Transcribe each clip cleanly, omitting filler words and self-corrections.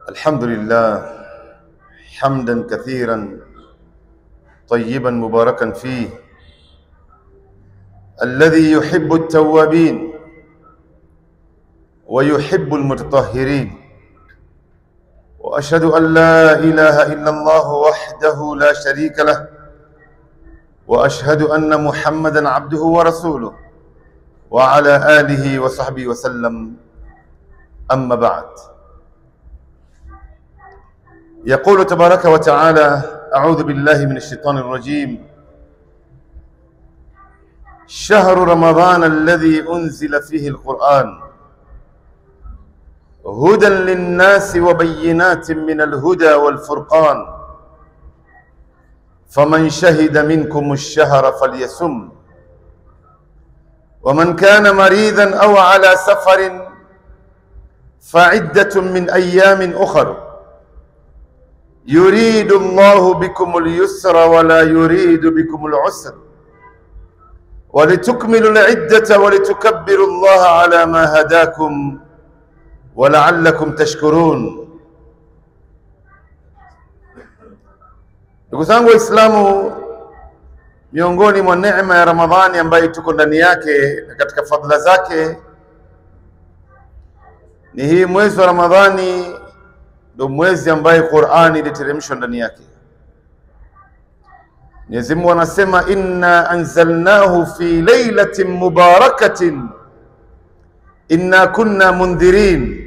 الحمد لله حمدا كثيرا طيبا مباركا فيه، الذي يحب التوابين ويحب المتطهرين، وأشهد أن لا إله إلا الله وحده لا شريك له، وأشهد أن محمدا عبده ورسوله وعلى آله وصحبه وسلم. أما بعد، يقول تبارك وتعالى: أعوذ بالله من الشيطان الرجيم. شهر رمضان الذي أنزل فيه القرآن هدى للناس وبينات من الهدى والفرقان، فمن شهد منكم الشهر فليصم، ومن كان مريضا أو على سفر فعدة من أيام أخر، يريد الله بكم اليسر ولا يريد بكم العسر، ولتكملوا العدة ولتكبروا الله على ما هداكم ولعلكم تشكرون. Ndugu zangu Waislamu, miongoni mwa neema ya Ramadhani ambayo tuko ndani yake na katika fadhila zake ni hii mwezi wa Ramadhani, ndio mwezi ambaye Qur'ani iliteremshwa ndani yake. Mwenyezi Mungu anasema, inna anzalnahu fi laylatin mubarakatin inna kunna mundhirin,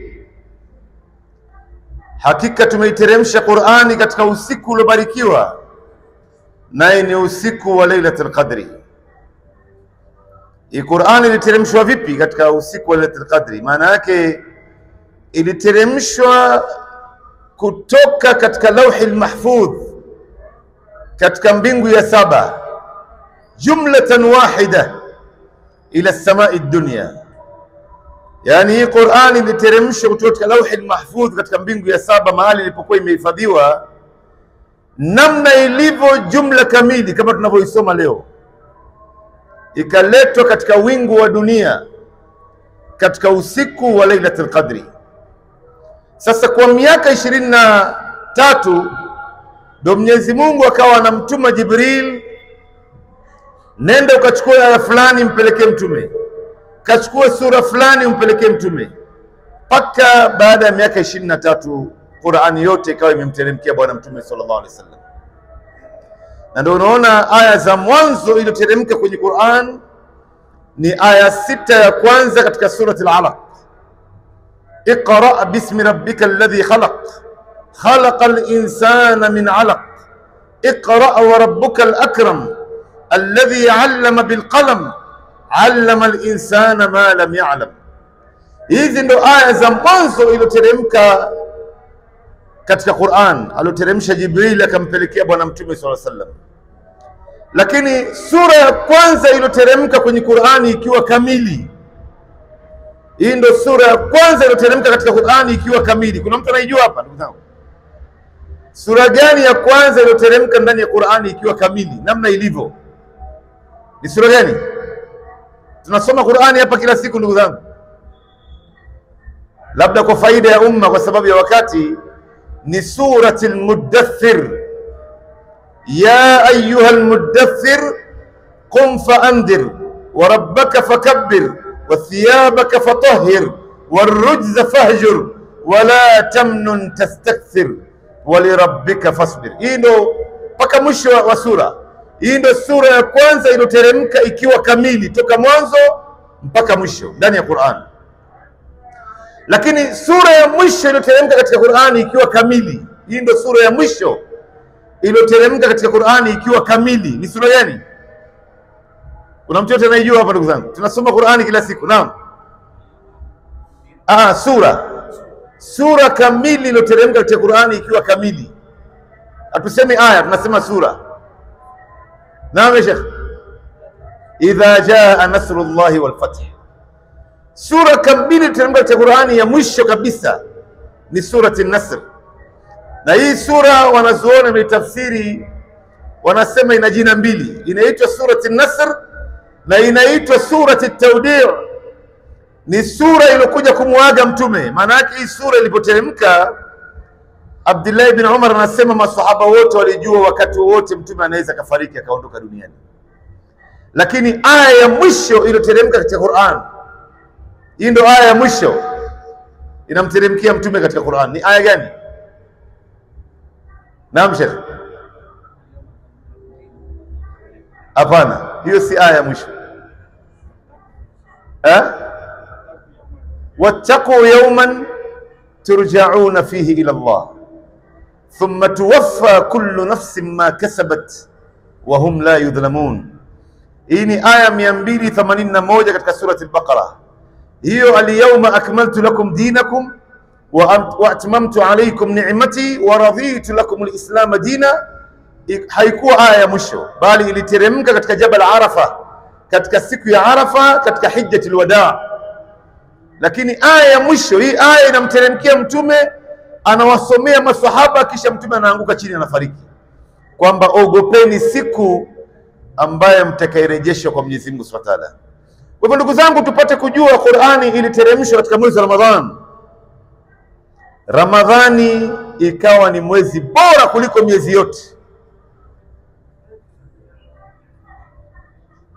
hakika tumeiteremsha Qur'ani katika usiku uliobarikiwa, naye ni usiku wa Lailatul Qadri. Hii Qur'ani iliteremshwa vipi katika usiku wa Lailatul Qadri? Maana yake iliteremshwa kutoka katika lauhi mahfudh, katika mbingu ya saba, jumlatan wahida ila samai dunya. Yani hii Qur'ani iliteremshwa kutoka lauhi mahfudh katika mbingu ya saba, mahali ilipokuwa imehifadhiwa, namna ilivyo jumla kamili kama tunavyoisoma leo, ikaletwa katika wingu wa dunia katika usiku wa Lailatul Qadri. Sasa kwa miaka 23 ndio Mwenyezi Mungu akawa anamtuma Jibril, nenda ukachukua aya fulani mpelekee mtume, kachukua sura fulani umpelekee mtume, mpaka baada ya miaka 23 Qur'ani yote ikawa imemteremkia bwana mtume sallallahu alaihi wasallam. Na ndio unaona aya za mwanzo iliyoteremka kwenye Qur'an ni aya 6 ya kwanza katika surati al-Alaq. اقرأ باسم ربك الذي خلق خلق الإنسان من علق اقرأ وربك الأكرم الذي علم بالقلم علم الإنسان ما لم يعلم. Hizi ndo aya za mwanzo iliyoteremka katika Qur'an, aliyoteremsha Jibril akampelekea bwana mtume sallallahu alaihi wasallam. Lakini sura ya kwanza iliyoteremka kwenye Qur'ani ikiwa kamili, hii ndo sura ya kwanza iliyoteremka katika Qur'ani ikiwa kamili. Kuna mtu anaijua hapa ndugu zangu? Sura gani ya kwanza iliyoteremka ndani ya Qur'ani ikiwa kamili namna ilivyo? Ni sura gani? Tunasoma Qur'ani hapa kila siku ndugu zangu. Labda kwa faida ya umma, kwa sababu ya wakati, ni suratul Muddathir. Ya ayyuhal muddathir qum faandir wa rabbaka fakabbir وثيابك فطهر والرجز فاهجر ولا تمنن تستكثر ولربك فاصبر. Hii ndo mpaka mwisho wa sura. Hii ndo sura ya kwanza iliyoteremka ikiwa kamili toka mwanzo mpaka mwisho ndani ya Qur'an. Lakini sura ya mwisho iliyoteremka katika Qur'ani ikiwa kamili, hii ndo sura ya mwisho iliyoteremka katika Qur'ani ikiwa kamili. Ni sura gani? Kuna mtu yote anayejua hapa ndugu zangu? Tunasoma Qur'ani kila siku. Naam. Sura kamili iliyoteremka katika Qur'ani ikiwa kamili. Hatusemi aya, tunasema sura. Naam Sheikh. Idha jaa nasrullahi wal fath. Sura kamili iliyoteremka katika Qur'ani ya mwisho kabisa ni surati an-Nasr. Na hii sura wanazuoni wametafsiri, wanasema ina jina mbili. Inaitwa surati an-Nasr na inaitwa surati at-Tawdi'. Ni sura iliyokuja kumuaga mtume. Maana yake hii sura ilipoteremka Abdullah ibn Umar anasema maswahaba wote walijua wakati wote mtume anaweza kafariki akaondoka duniani, lakini aya ya mwisho iliyoteremka katika Qur'an, hii ndio aya ya mwisho inamteremkia mtume katika Qur'an, ni aya gani? Naam Sheikh. Hapana, hiyo si aya ya mwisho. Wattaqu yawman turja'una fihi ila Allah thumma tuwaffa kullu nafsin ma kasabat wa hum la yudhlamun. Hii ni aya 281 katika surati al-Baqara. Hiyo al-yawma akmaltu lakum dinakum wa atmamtu alaykum ni'mati wa raditu lakum al-islam dina, haikuwa aya ya mwisho, bali iliteremka katika Jabal Arafa, katika siku ya Arafa, katika hijjatul wadaa. Lakini aya ya mwisho, hii aya inamteremkia mtume, anawasomea maswahaba, kisha mtume anaanguka chini, anafariki, kwamba ogopeni siku ambaye mtakairejeshwa kwa Mwenyezi Mungu Subhanahu wa Ta'ala. Kwa hivyo ndugu zangu, tupate kujua Qur'ani iliteremshwa katika mwezi wa Ramadhani. Ramadhani ikawa ni mwezi bora kuliko miezi yote.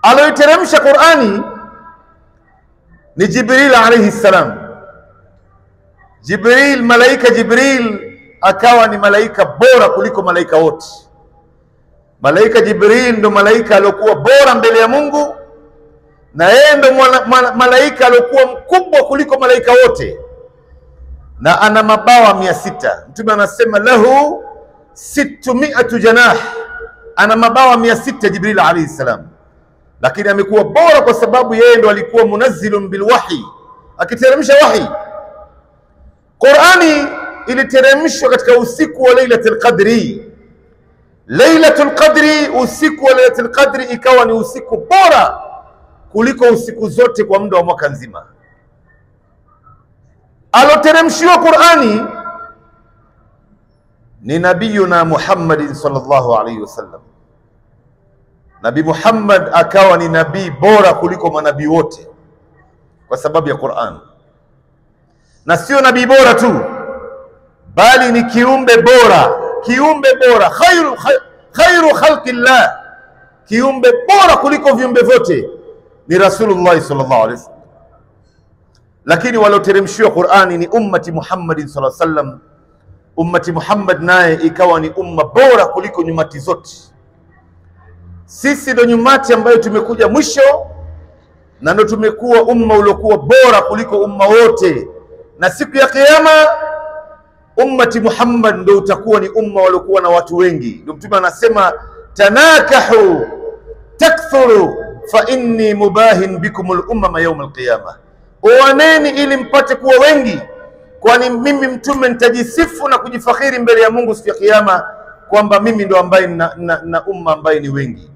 Aliyoteremsha Qur'ani ni Jibril alayhi salam. Jibril, malaika Jibril akawa ni malaika bora kuliko malaika wote. Malaika Jibril ndo malaika aliyokuwa bora mbele ya Mungu, na yeye ndo malaika aliyokuwa mkubwa kuliko malaika wote, na ana mabawa 600. Mtume anasema lahu 600 janah, ana mabawa 600 Jibril alayhi salam. Lakini amekuwa bora kwa sababu yeye ndo alikuwa munazzilun bilwahi, akiteremsha wahi. Qur'ani iliteremshwa katika usiku wa Lailatul Qadri. Lailatul Qadri, usiku wa Lailatul Qadri ikawa ni usiku bora kuliko usiku zote kwa muda wa mwaka nzima. Aloteremshiwa Qur'ani ni nabiyuna Muhammad sallallahu alayhi wasallam. Nabii Muhammad akawa ni nabii bora kuliko manabii wote kwa sababu ya Qur'an. Na sio nabii bora tu, bali ni kiumbe bora, kiumbe bora, khairu khalqillah, kiumbe bora kuliko viumbe vyote ni Rasulullah sallallahu alaihi wasallam. Lakini walioteremshiwa Qur'ani ni ummati Muhammad sallallahu alaihi wasallam. Ummati Muhammad naye ikawa ni umma bora kuliko nyumati zote. Sisi ndo nyumati ambayo tumekuja mwisho, na ndo tumekuwa umma uliokuwa bora kuliko umma wote, na siku ya kiyama ummati Muhammad ndo utakuwa ni umma waliokuwa na watu wengi. Ndio Mtume anasema tanakahu takthuru fa inni mubahin bikumul umma yawm alqiyama, oaneni ili mpate kuwa wengi, kwani mimi Mtume nitajisifu na kujifakhiri mbele ya Mungu siku ya kiyama kwamba mimi ndo ambaye na umma ambaye ni wengi.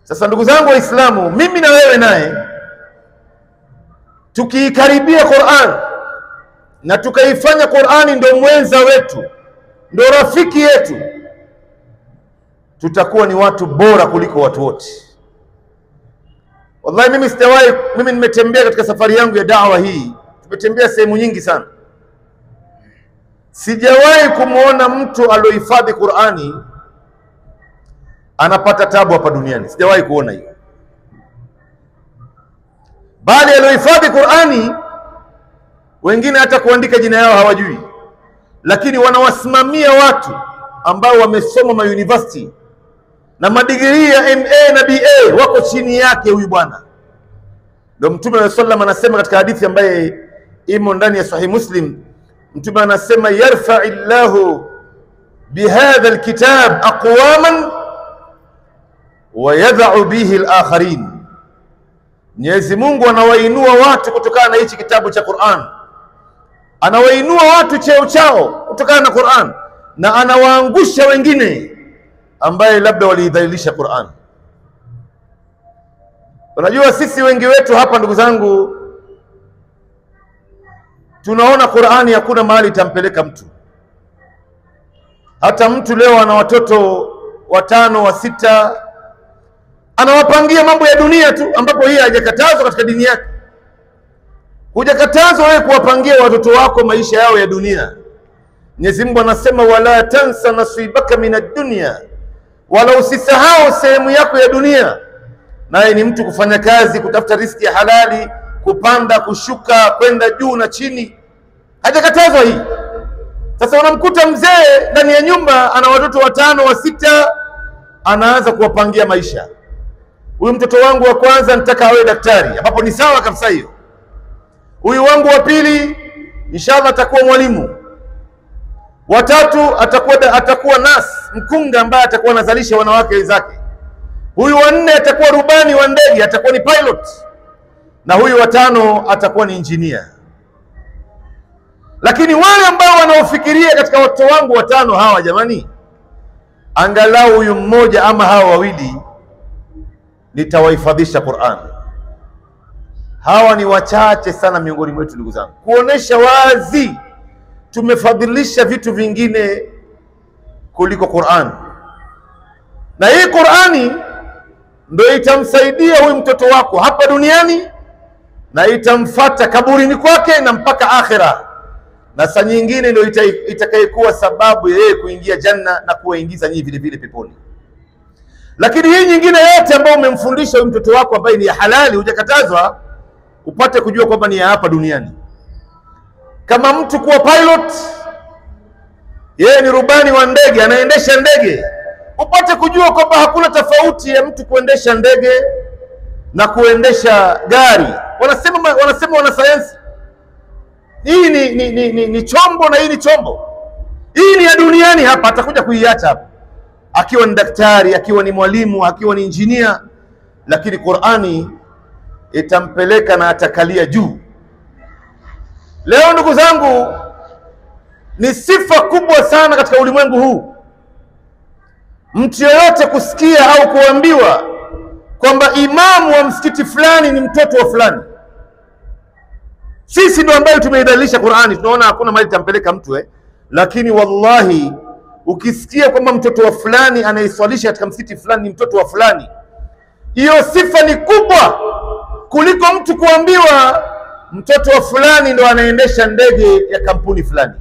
Sasa ndugu zangu Waislamu, mimi na wewe naye tukiikaribia Qur'an na tukaifanya Qur'ani ndo mwenza wetu, ndo rafiki yetu, tutakuwa ni watu bora kuliko watu wote. Wallahi mimi nimetembea katika safari yangu ya da'wa hii, tumetembea sehemu nyingi sana. Sijawahi kumuona mtu aliohifadhi Qur'ani anapata tabu hapa duniani, sijawahi kuona hiyo. Bali aliohifadhi Qur'ani wengine hata kuandika jina yao hawajui, lakini wanawasimamia watu ambao wamesoma ma university na madigrii ya MA na BA wako chini yake huyu bwana. Ndio Mtume sallallahu alayhi wasallam anasema katika hadithi ambaye imo ndani ya Sahih Muslim, Mtume anasema yarfa'illahu bihadha alkitab aqwaman wa yadh'u bihi al-akharin. Mwenyezi Mungu anawainua watu kutokana na hichi kitabu cha Qur'an, anawainua watu cheo chao kutokana na Qur'an, na anawaangusha wengine ambaye labda waliidhalilisha Qur'an. Unajua sisi wengi wetu hapa ndugu zangu tunaona Qur'ani hakuna mahali itampeleka mtu. Hata mtu leo ana watoto 5 wa 6, anawapangia mambo ya dunia tu, ambapo hii hajakatazwa katika dini yake. Hujakatazwa wewe kuwapangia watoto wako maisha yao ya dunia, Mwenyezi Mungu anasema wala tansa nasibaka minad dunya, wala usisahau sehemu yako ya dunia. Naye ni mtu kufanya kazi, kutafuta riziki ya halali, kupanda kushuka, kwenda juu na chini, hajakatazwa hii. Sasa unamkuta mzee ndani ya nyumba ana watoto 5 wa 6, anaanza kuwapangia maisha. Huyu mtoto wangu wa kwanza nataka awe daktari, ambapo ni sawa kabisa hiyo. Huyu wangu wa pili inshallah atakuwa mwalimu. Wa tatu atakuwa nurse, mkunga ambaye atakuwa anazalisha wanawake wenzake. Huyu wa 4 atakuwa rubani wa ndege, atakuwa ni pilot. Na huyu wa 5 atakuwa ni engineer. Lakini wale ambao wanaofikiria katika watoto wangu 5 hawa, jamani, angalau huyu mmoja ama hawa wawili nitawahifadhisha Qur'an. Hawa ni wachache sana miongoni mwetu, ndugu zangu, kuonesha wazi tumefadhilisha vitu vingine kuliko Qur'an. Na hii Qur'ani ndio itamsaidia huyu mtoto wako hapa duniani na itamfuata kaburini kwake na mpaka akhera, na saa nyingine ndio itakayekuwa sababu yeye kuingia janna na kuwaingiza nyinyi vile vile peponi. Lakini hii nyingine yote ambayo umemfundisha huyu mtoto wako ambaye ni ya halali, hujakatazwa, upate kujua kwamba ni ya hapa duniani. Kama mtu kuwa pilot, yeye ni rubani wa ndege, anaendesha ndege, upate kujua kwamba hakuna tofauti ya mtu kuendesha ndege na kuendesha gari. Wanasema wanasayansi, hii ni chombo na hii ni chombo. Hii ni ya duniani hapa, atakuja kuiacha hapa, akiwa ni daktari, akiwa ni mwalimu, akiwa ni injinia, lakini Qur'ani itampeleka na atakalia juu. Leo ndugu zangu, ni sifa kubwa sana katika ulimwengu huu mtu yoyote kusikia au kuambiwa kwamba imamu wa msikiti fulani ni mtoto wa fulani. Sisi ndio ambayo tumeidhalilisha Qur'ani, tunaona hakuna mali tampeleka mtu lakini wallahi ukisikia kwamba mtoto wa fulani anaiswalisha katika msikiti fulani ni mtoto wa fulani, hiyo sifa ni kubwa kuliko mtu kuambiwa mtoto wa fulani ndo anaendesha ndege ya kampuni fulani.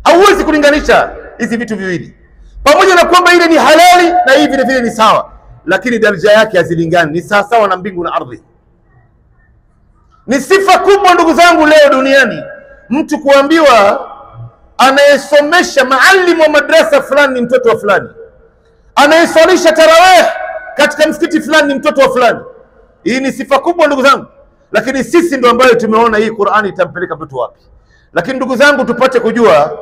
Hauwezi kulinganisha hizi vitu viwili, pamoja na kwamba ile ni halali na hii vile vile ni sawa, lakini daraja yake hazilingani. Ni sawa na mbingu na ardhi. Ni sifa kubwa ndugu zangu leo duniani mtu kuambiwa anayesomesha maalimu wa madrasa fulani ni mtoto wa fulani, anayeswalisha tarawih katika msikiti fulani ni mtoto wa fulani. Hii ni sifa kubwa ndugu zangu, lakini sisi ndio ambayo tumeona hii Qur'ani itampeleka mtoto wapi. Lakini ndugu zangu, tupate kujua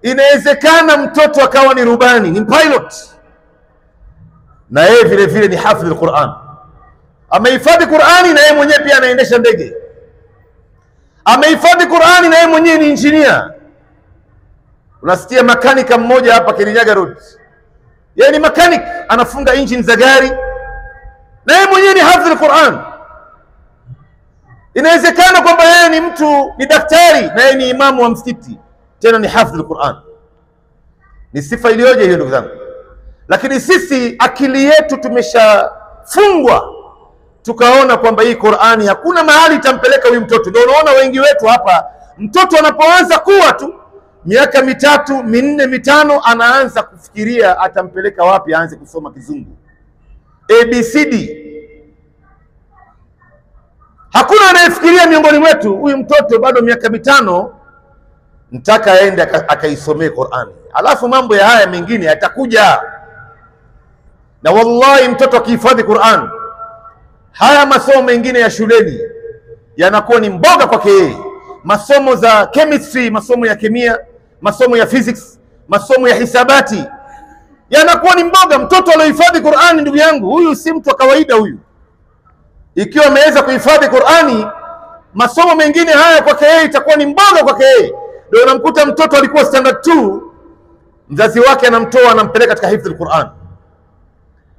inawezekana mtoto akawa ni rubani, ni pilot, na yeye vile vile ni hafidh al-Qur'an, amehifadhi Qur'ani na yeye mwenyewe pia anaendesha ndege, amehifadhi Qur'ani na yeye mwenyewe ni engineer. Unasikia makanika mmoja hapa Kirinyaga Road, yeye ni mechanic, anafunga engine za gari na yeye mwenyewe ni hafidh al-Qur'an. Inawezekana kwamba yeye ni mtu ni daktari na yeye ni imamu wa msikiti, tena ni hafidh al-Qur'an. Ni sifa iliyoje hiyo ndugu zangu? Lakini sisi akili yetu tumeshafungwa, tukaona kwamba hii Qur'ani hakuna mahali itampeleka huyu mtoto. Ndio unaona wengi wetu hapa, mtoto anapoanza kuwa tu miaka 3, 4, 5 anaanza kufikiria atampeleka wapi, aanze kusoma kizungu ABCD. Hakuna anayefikiria miongoni mwetu huyu mtoto bado miaka 5 mtaka aende akaisomee Qur'ani, alafu mambo ya haya mengine yatakuja. Na wallahi mtoto akihifadhi Qur'an, haya masomo mengine ya shuleni yanakuwa ni mboga kwake yeye. Masomo za chemistry, masomo ya kemia, masomo ya physics, masomo ya hisabati yanakuwa ni mboga. Mtoto aliyehifadhi Qur'ani, ndugu yangu, huyu si mtu wa kawaida huyu. Ikiwa ameweza kuhifadhi Qur'ani, masomo mengine haya kwake yeye itakuwa ni mboga kwake yeye. Ndio unamkuta mtoto alikuwa standard 2, mzazi wake anamtoa anampeleka katika hifadhi al-Qur'an,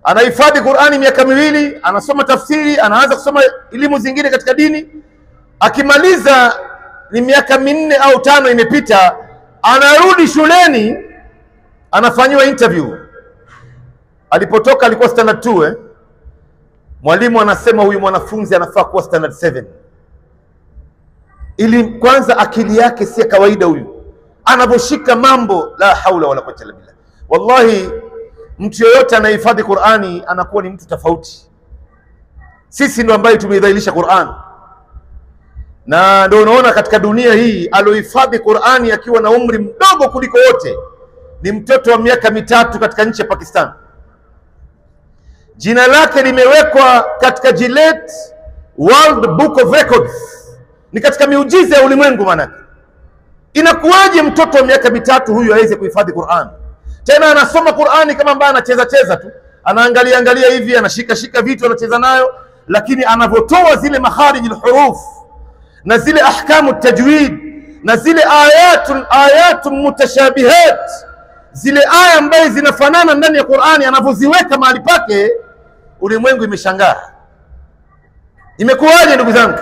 anahifadhi Qur'ani miaka 2, anasoma tafsiri, anaanza kusoma elimu zingine katika dini. Akimaliza ni miaka 4 au 5 imepita, anarudi shuleni, anafanywa interview. Alipotoka alikuwa standard 2 Mwalimu anasema huyu mwanafunzi anafaa kuwa standard 7. Ili kwanza akili yake si kawaida huyu. anavyoshika mambo, la haula wala quwwata illa billah. Wallahi, mtu yoyote anahifadhi Qur'ani anakuwa ni mtu tofauti. Sisi ndio ambaye tumeidhalilisha Qur'an, na ndio unaona katika dunia hii alohifadhi Qur'ani akiwa na umri mdogo kuliko wote ni mtoto wa miaka 3 katika nchi ya Pakistan. Jina lake limewekwa katika Gillette World Book of Records, ni katika miujiza ya ulimwengu. Maana inakuwaje mtoto wa miaka 3 huyu aweze kuhifadhi Qur'an? Tena anasoma Qur'ani kama ambaye anacheza tu, anaangalia hivi, anashika vitu anacheza nayo, lakini anavotoa zile makharij alhuruf na zile ahkamu tajwid na zile ayatun mutashabihat, zile aya ambaye zinafanana ndani ya Qur'ani, anavoziweka mahali pake, ulimwengu imeshangaa. Imekuwaje ndugu zangu?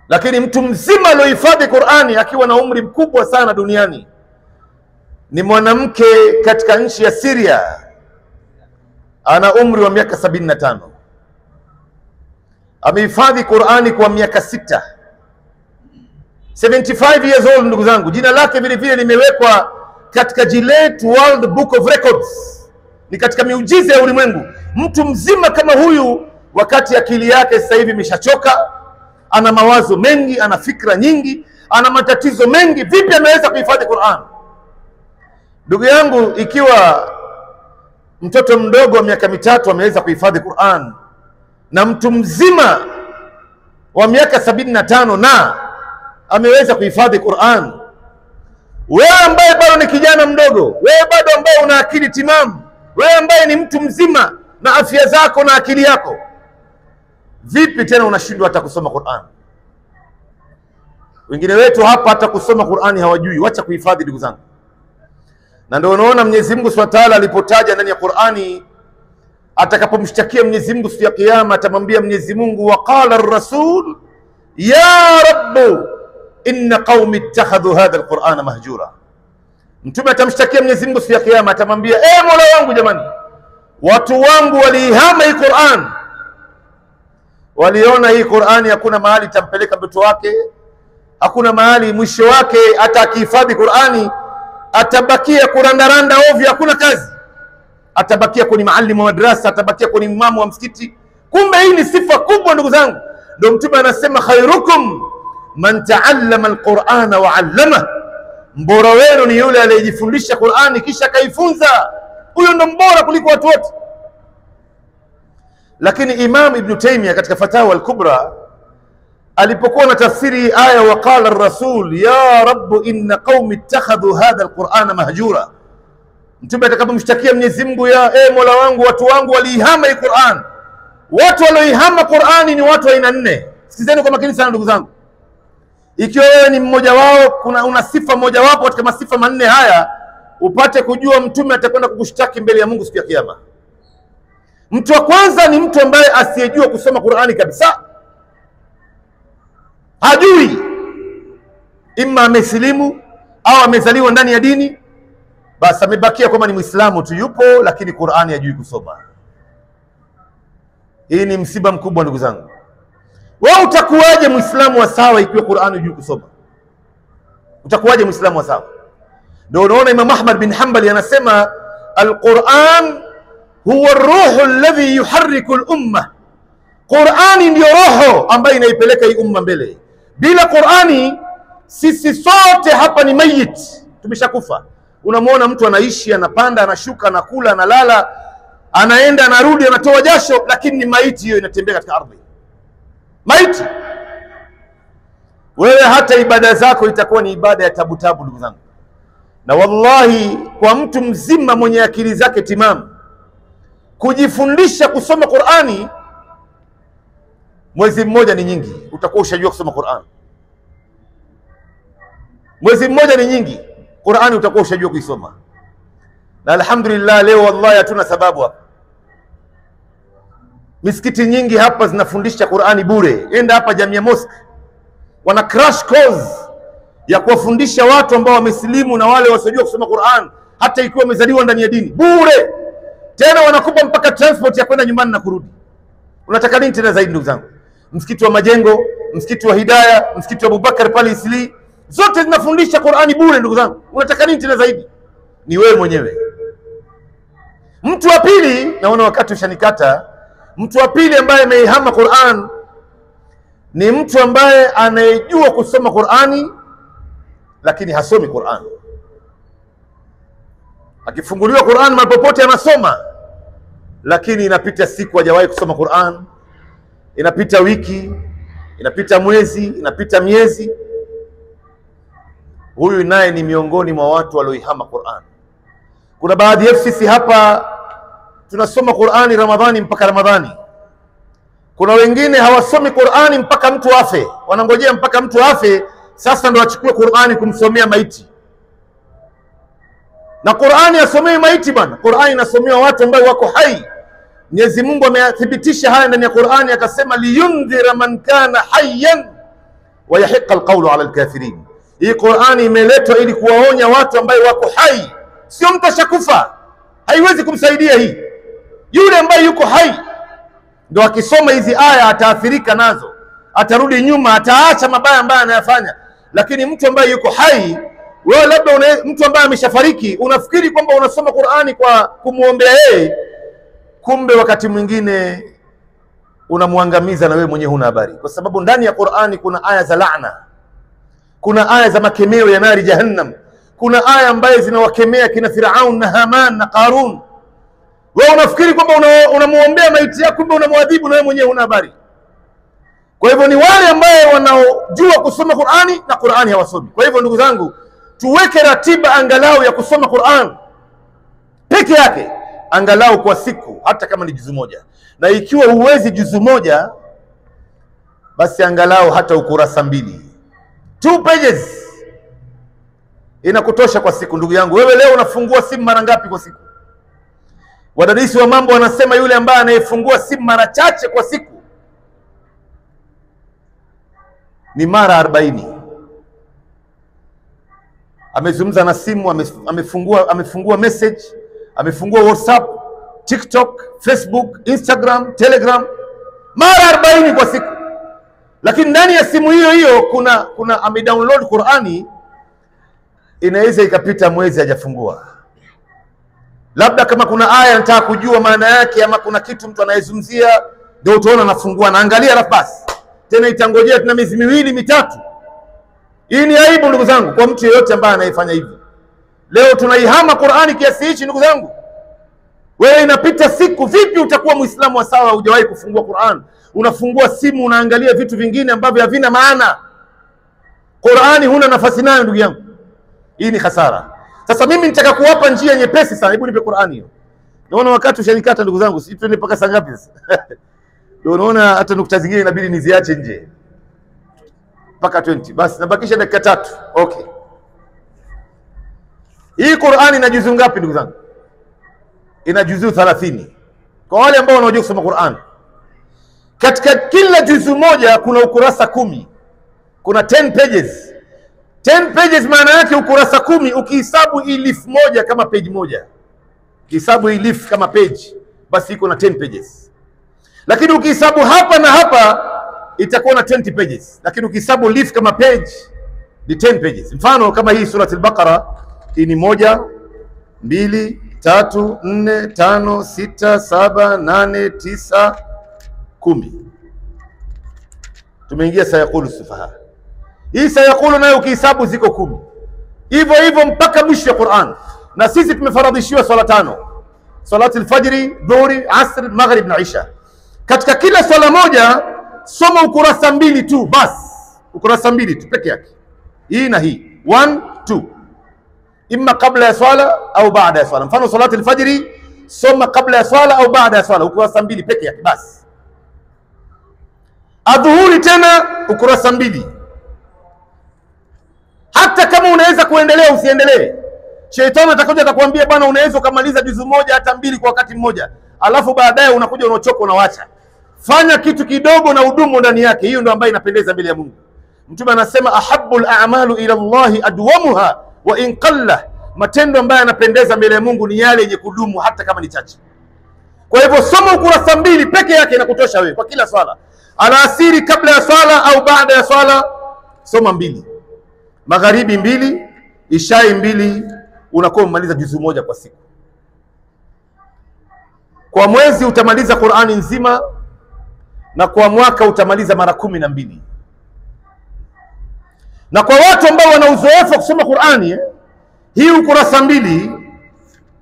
Lakini mtu mzima aliohifadhi Qur'ani akiwa na umri mkubwa sana duniani ni mwanamke katika nchi ya Syria, ana umri wa miaka 75. Amehifadhi Qur'ani kwa miaka 6, 75 years old ndugu zangu. Jina lake vile vile limewekwa katika Gillette World Book of Records, ni katika miujiza ya ulimwengu. Mtu mzima kama huyu, wakati akili yake sasa hivi imeshachoka, ana mawazo mengi, ana fikra nyingi, ana matatizo mengi, vipi ameweza kuhifadhi Qur'an? Ndugu yangu, ikiwa mtoto mdogo wa miaka 3 ameweza kuhifadhi Qur'an, na mtu mzima wa miaka 75 na ameweza kuhifadhi Qur'an, wewe ambaye bado ni kijana mdogo, wewe bado ambaye una akili timamu, wewe ambaye ni mtu mzima na afya zako na akili yako, vipi tena unashindwa hata kusoma Qur'an? Wengine wetu hapa hata kusoma Qur'ani hawajui, wacha kuhifadhi ndugu zangu. Na ndio unaona Mwenyezi Mungu Subhanahu wa Ta'ala alipotaja ndani ya Qur'ani, atakapomshtakia Mwenyezi Mungu siku ya Kiyama, atamwambia Mwenyezi Mungu, waqala ar-rasul ya rabbu inna qaumi ittakhadhu hadha al-Qur'ana mahjura. Mtume atamshtakia Mwenyezi Mungu siku ya Kiyama, atamwambia, Mola wangu, jamani, watu wangu waliihama hii Qur'an, waliona hii Qur'ani hakuna mahali tampeleka mtoto wake, hakuna mahali mwisho wake, hata akihifadhi Qur'ani atabakia kurandaranda ovyo, hakuna kazi, atabakia kwenye maalimu wa madrasa, atabakia kwenye imamu wa msikiti. Kumbe hii ni sifa kubwa ndugu zangu. Ndio Mtume anasema, khairukum man ta'allama al-Qur'ana wa 'allama, mbora wenu ni yule aliyejifundisha Qur'ani kisha kaifunza. Huyo ndo mbora kuliko watu wote. Lakini Imam Ibn Taymiyyah katika Fatawa al-Kubra alipokuwa na tafsiri aya waqala ar-rasul ya rabb inna qaumi ittakhadhu hadha al-Qur'ana mahjura, Mtume atakapomshtakia Mwenyezi Mungu, Mola wangu, watu wangu waliihama hii Qur'an. Watu walioihama Qur'ani ni watu aina 4. Sikizeni kwa makini sana ndugu zangu. Ikiwa wewe ni mmoja wao, una sifa moja wapo katika masifa manne haya, upate kujua Mtume atakwenda kukushtaki mbele ya Mungu siku ya Kiyama. Mtu wa kwanza ni mtu ambaye asiyejua kusoma Qur'ani kabisa. Hajui, imma amesilimu au amezaliwa ndani ya dini, basi amebakia kama ni Muislamu tu yupo, lakini Qur'ani hajui kusoma. Hii ni msiba mkubwa ndugu zangu. Wewe utakuwaje Muislamu wa sawa ikiwa Qur'ani hujui kusoma? Utakuwaje Muislamu wa sawa? Ndio unaona Imam Ahmad bin Hanbali anasema, al-Qur'an huwa ar-ruhu alladhi yuharriku al-umma. Qur'ani ndio roho ambayo inaipeleka hii umma mbele. Bila Qur'ani sisi sote hapa ni mayit, tumeshakufa. Unamwona mtu anaishi, anapanda, anashuka, anakula, analala, anaenda, anarudi, anatoa jasho, lakini ni maiti, hiyo inatembea katika ardhi. Maiti. Wewe hata ibada zako itakuwa ni ibada ya tabu ndugu zangu. Na wallahi kwa mtu mzima mwenye akili zake timamu kujifundisha kusoma Qur'ani, mwezi mmoja ni nyingi, utakuwa ushajua kusoma Qur'an. Mwezi mmoja ni nyingi, Qur'ani utakuwa ushajua kuisoma. Na alhamdulillah leo wallahi hatuna sababu hapa. Misikiti nyingi hapa zinafundisha Qur'ani bure. Enda hapa Jamia Mosque, wana crash course ya kuwafundisha watu ambao wamesilimu na wale wasiojua kusoma Qur'an, hata ikiwa wamezaliwa ndani ya dini, bure. Tena wanakupa mpaka transport ya kwenda nyumbani na kurudi. Unataka nini tena zaidi ndugu zangu? Msikiti wa Majengo, msikiti wa Hidayah, msikiti wa Abubakar pale Isli, zote zinafundisha Qur'ani bure. Ndugu zangu, unataka nini tena zaidi? Ni wewe mwenyewe. Mtu wa pili, naona wakati ushanikata. Mtu wa pili ambaye ameihama Qur'an ni mtu ambaye anayejua kusoma Qur'ani lakini hasomi Qur'an. Akifunguliwa Qur'an mahali popote anasoma, lakini inapita siku hajawahi kusoma Qur'an, inapita wiki, inapita mwezi, inapita miezi. Huyu naye ni miongoni mwa watu walioihama Qur'an. Kuna baadhi yetu sisi hapa tunasoma Qur'ani Ramadhani mpaka Ramadhani. Kuna wengine hawasomi Qur'ani mpaka mtu afe, wanangojea mpaka mtu afe sasa ndo achukue Qur'ani kumsomea maiti. Na Qur'ani asomee maiti bana. Qur'ani inasomewa watu ambao wako hai. Mwenyezi Mungu amethibitisha haya ndani ya Qur'ani, akasema liyundhira man kana hayyan wa yahiqqa alqawlu ala alkafirin. Hii Qur'ani imeletwa ili kuwaonya watu ambao wako hai, sio mtu ashakufa. Haiwezi kumsaidia hii. Yule ambaye yuko hai ndo akisoma hizi aya ataathirika nazo, atarudi nyuma, ataacha mabaya ambayo anayafanya. Lakini mtu ambaye yuko hai, wewe labda mtu ambaye ameshafariki unafikiri kwamba unasoma Qur'ani kwa kumuombea yeye, kumbe wakati mwingine unamwangamiza na wewe mwenyewe huna habari. Kwa sababu ndani ya Qur'ani kuna aya za laana, kuna aya za makemeo ya nari jahannam, kuna aya ambaye zinawakemea kina Firaun na Haman na Qarun. Wewe unafikiri kwamba unamuombea maiti yako, kumbe unamwadhibu na wewe mwenyewe huna habari. Kwa hivyo ni wale ambao wanaojua kusoma Qur'ani na Qur'ani hawasomi. Kwa hivyo ndugu zangu, tuweke ratiba angalau ya kusoma Qur'an peke yake, angalau kwa siku, hata kama ni juzu moja. Na ikiwa huwezi juzu moja, basi angalau hata ukurasa 2, 2 pages inakutosha kwa siku. Ndugu yangu, wewe leo unafungua simu mara ngapi kwa siku? Wadadisi wa mambo wanasema yule ambaye anayefungua simu mara chache kwa siku ni mara 40. Amezungumza na simu, amefungua message, amefungua WhatsApp, TikTok, Facebook, Instagram, Telegram mara 40 kwa siku. Lakini ndani ya simu hiyo hiyo kuna amedownload Qur'ani, inaweza ikapita mwezi hajafungua. Labda kama kuna aya anataka kujua maana yake, ama kuna kitu mtu anayezungumzia, ndio utaona anafungua, naangalia alafu basi. Tena itangojea tena miezi 2 mitatu. Hii ni aibu ndugu zangu kwa mtu yeyote ambaye anaifanya hivi. Leo tunaihama Qur'ani kiasi hichi ndugu zangu. Wewe inapita siku, vipi utakuwa Muislamu wa sawa hujawahi kufungua Qur'an? Unafungua simu unaangalia vitu vingine ambavyo havina maana. Qur'ani huna nafasi nayo ndugu yangu. Hii ni hasara. Sasa mimi nitaka kuwapa njia nyepesi sana. Hebu nipe Qur'ani hiyo. Naona wakati ushanikata ndugu zangu. Sisi twende mpaka saa ngapi sasa? Ndio unaona hata nukta zingine inabidi niziache nje. Mpaka 20. Basi nabakisha dakika 3. Okay. Hii Qur'ani ina juzu ngapi ndugu zangu? Ina juzu 30. Kwa wale ambao wanajua kusoma Qur'an. Katika kila juzu moja kuna ukurasa 10. Kuna 10 pages. 10 pages maana yake ukurasa 10, ukihesabu elif moja kama page moja. Ukihesabu elif kama page, basi iko na 10 pages. Lakini ukihesabu hapa na hapa itakuwa na 20 pages. Lakini ukihesabu elif kama page ni 10 pages. Mfano kama hii surah al-Baqara, hii ni 1 2 3 4 5 6 7 8 9 10. Tumeingia sayaqulu sufaha. Hii sayaqulu nayo ukihesabu ziko 10. Hivyo hivyo mpaka mwisho wa Qur'an. Na sisi tumefaradhishiwa swala 5. Salati al-fajri, dhuhri, asr, maghrib na isha. Katika kila swala moja soma ukurasa 2 tu basi. Ukurasa 2 tu peke yake. Hii na hii. 1 2. Imma kabla ya swala au baada ya swala. Mfano salati al-fajri soma kabla ya swala au baada ya swala, ukurasa 2 peke yake basi. Adhuhuri tena ukurasa 2. Hata kama unaweza kuendelea usiendelee. Sheitani atakuja atakwambia bwana, unaweza kumaliza juzu moja hata 2 kwa wakati mmoja. Alafu baadaye unakuja unachoka unawacha. Fanya kitu kidogo na udumu ndani yake. Hiyo ndio ambayo inapendeza mbele ya Mungu. Mtume anasema ahabbul a'malu ila Allah adwamuha wa in qalla. Matendo ambayo yanapendeza mbele ya Mungu ni yale yenye kudumu hata kama ni chache. Kwa hivyo soma ukurasa 2 peke yake inakutosha wewe kwa kila swala. Alasiri kabla ya swala au baada ya swala soma 2. magharibi 2, ishai 2, unakuwa umemaliza juzu moja kwa siku. Kwa mwezi utamaliza Qur'ani nzima, na kwa mwaka utamaliza mara 12. Na kwa watu ambao wana uzoefu wa kusoma Qur'ani, hii ukurasa 2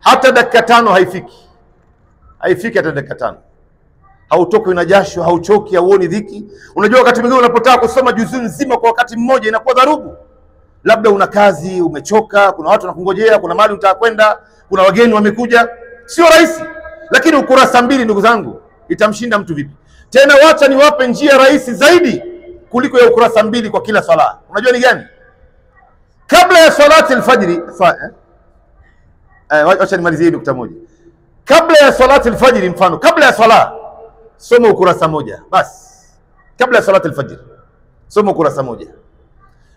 hata dakika 5 haifiki hata dakika 5. Hautoki na jasho, hauchoki, hauoni dhiki. Unajua wakati mwingine unapotaka kusoma juzu nzima kwa wakati mmoja inakuwa dharubu. Labda una kazi, umechoka, kuna watu wanakungojea, kuna mahali unataka kwenda, kuna wageni wamekuja, sio rahisi. Lakini ukurasa 2 ndugu zangu itamshinda mtu vipi? Tena wacha niwape njia rahisi zaidi kuliko ya ukurasa 2 kwa kila sala. Unajua ni gani? Kabla ya salati al-fajr, wacha nimalizie nukta moja. Kabla ya salati al-fajr, mfano kabla ya sala soma ukurasa 1 basi. Kabla ya salati al-fajr soma ukurasa 1.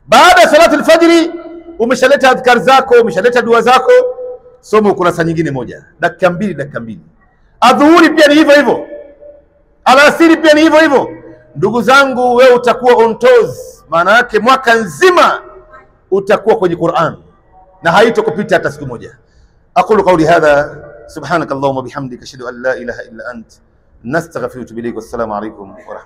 Baada ya salati al-fajr umeshaleta adhkar zako, umeshaleta dua zako, soma ukurasa nyingine 1, dakika 2. Adhuhuri pia ni hivyo hivyo, alasiri pia ni hivyo hivyo. Ndugu zangu, wewe utakuwa on toes, maana yake mwaka nzima utakuwa kwenye Qur'an na haitokupita hata siku moja. Aqulu qawli hadha subhanakallahumma bihamdika ashhadu an la ilaha illa ant nastaghfiruka wa atubu ilaik. Wassalamu alaykum wa rahmatullahi.